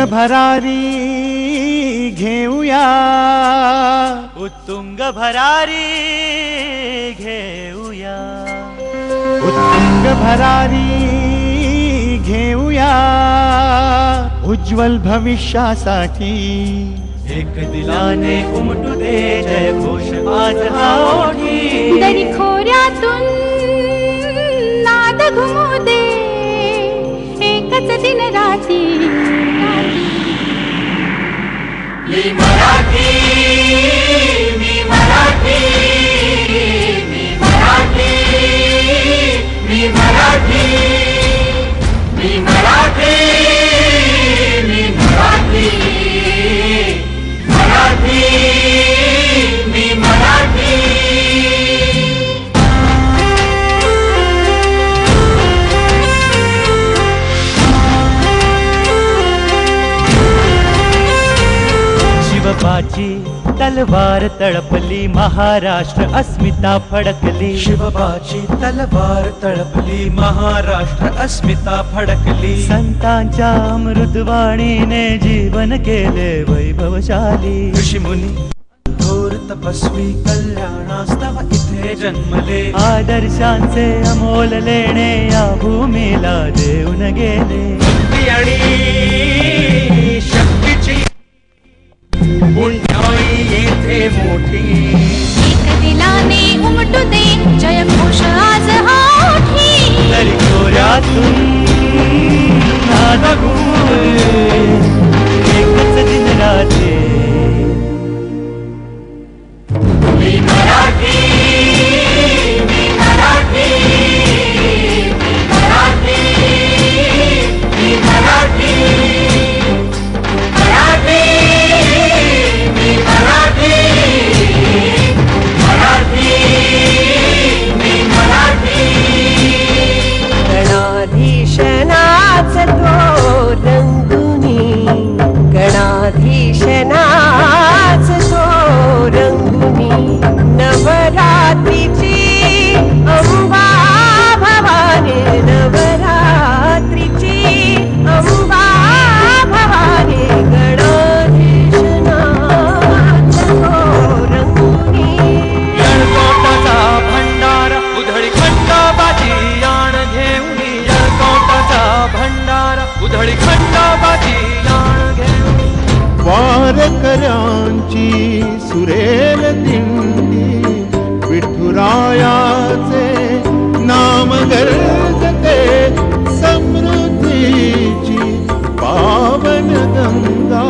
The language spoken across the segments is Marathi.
भरारी घेऊया, उत्तुंग भरारी घेऊया, उत्तुंग भरारी घेऊया, उज्ज्वल भविष्यासाठी एक दिलाने उमटू दे जय घोष आज हा ओठी. दरी खोऱ्यातून नाद घुमू दे एकच दिन राती. मी मराठी, मी मराठी, मी मराठी, मी मराठी, मी मराठी, मी मराठी, मराठी, मी मराठी. शिवबाची तलवार तळपली, महाराष्ट्र अस्मिता फडकली. शिवबाची तलवार तळपली, महाराष्ट्र अस्मिता फडकली. संतांच्या अमृतवाणीने जीवन केले वैभवशाली. ऋषीमुनी थोर तपस्वी कल्याणास्तव इथे जन्मले. आदर्शांचे अमोल लेणे या भूमीला देऊन गेले. भक्ती आणि शक्तीची उंचाई येथे मोठी. एक दिलाने उमटू दे जय घोष आज हा ओठी. तरी खोऱ्यातून नाद घुमू दे एकच दिन रात्री. मी मराठी, मी मराठी, मी मराठी, मी मराठी, मराठी, मी मराठी, मराठी, मी मराठी. गणाधीशनाच तो रंगुनी, गणाधीशनाच तो रंगुनी. नवरात्रीची अंबा भवानी, नवरात्रीची अंबा भवानी. गणाधीशनाच तो रंगुनी. यळकोटाचा भंडार उधळी खंडोबाची याण घेऊन. यळकोटाचा भंडार उधळी खंडोबाची याण घेऊन. वारकऱ्यांची सुरेल दिंडी, विठुरायाचे नाम गर्जते. समृद्धीची पावन गंगा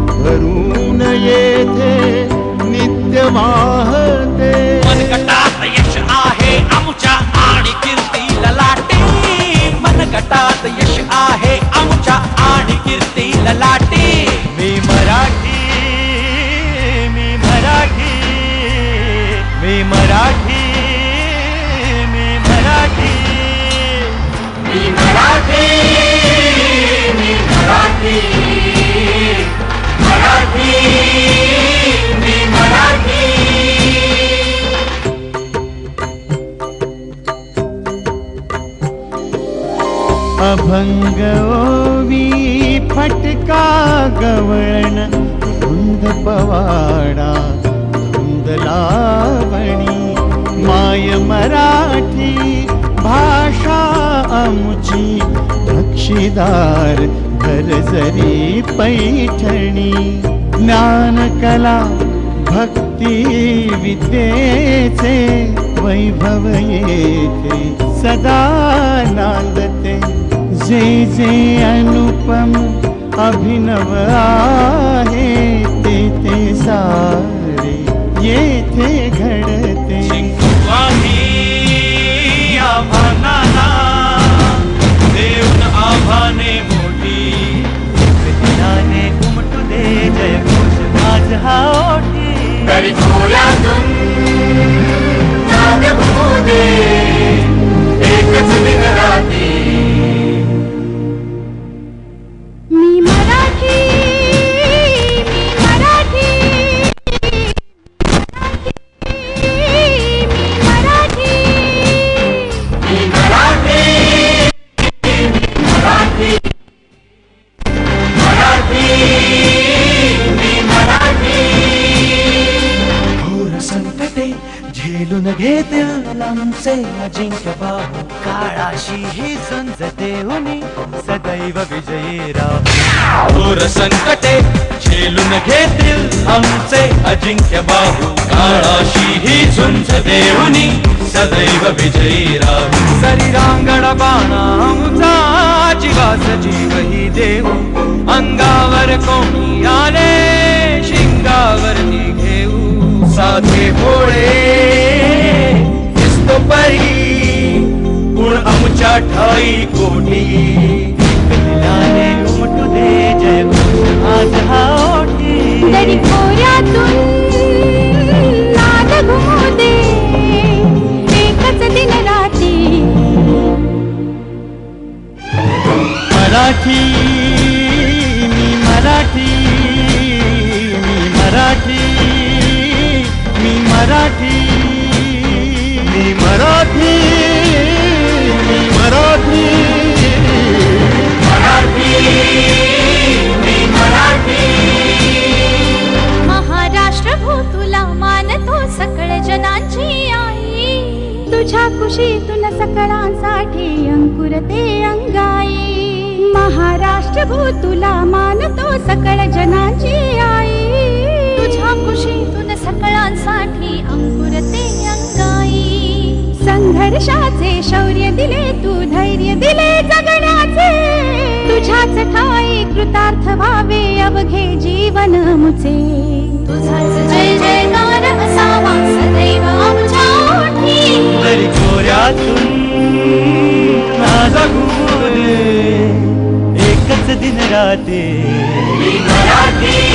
भरून येथे नित्य वाहते. मनगटात यश आहे आमच्या आणि कीर्ती ललाटे. मनगटात यश आहे आमच्या आणि कीर्ती ललाटे. मी मराठी, मी मराठी, मी मराठी, मी मराठी, मी मराठी, मी मराठी, मराठी, मी मराठी. अभंग ओवी फटका गवळण, धुंद पवाडा धुंद लावणी. माय मराठी भाषा आमुची, बक्षीदार घरजरी पैठणी. ज्ञान कला भक्ती विद्येचे वैभव येथे सदा नांदते. जे जे अनुपम अभिनव आहे ते ते सारे येथे घडते. आव्हानाला देऊन आव्हाने मोठी. दिलाने उमटू दे जय घोष आज हा ओठी. तरी खोऱ्यातून नाद घुमू दे एकच दिन राती. मी मराठी, मी मराठी, मी मराठी, मी मराठी, मी मराठी, मराठी. आमचे अजिंक्य बाहू काळाशी ही झुंज देऊनी सदैव विजयी राहू दूर संकटे झेलून घेतील आमचे अजिंक्य बाहू काळाशी ही झुंज देऊनी सदैव विजयी राहू शरीरांगण बाणा आमचा जीवास जीवही देऊ अंगावर कोणी आले शिंगावरती घेऊ साधे भोळे दिसतो परी गुण आमच्या ठाई कोटी दिलाने उमटू दे जय घोष आज हा ओठी दरी खोऱ्यातून नाद घुमू दे एकच दिन राती मराठी मी मराठी मी मराठी मी मराठी मी मराठी मी मराठी महाराष्ट्र भू तुला मानतो सकळ जनांची आई तुझ्या कुशीतून सकळांसाठी अंकुरते अंगाई महाराष्ट्र भू तुला मानतो सकळ जनांची आई तुझ्या कुशीतून सकळांसाठी अंकुरते अंगाई संघर्षाचे शौर्य दिले तू धैर्य दिले जगण्याचे तुझ्याच ठाई कृतार्थ व्हावे अवघे जीवन मुचे तुझाच जय जयकार असावा सदैव आमच्या ओठी तरी खोऱ्यातून नाद घुमू दे एकच दिन राहते मराठी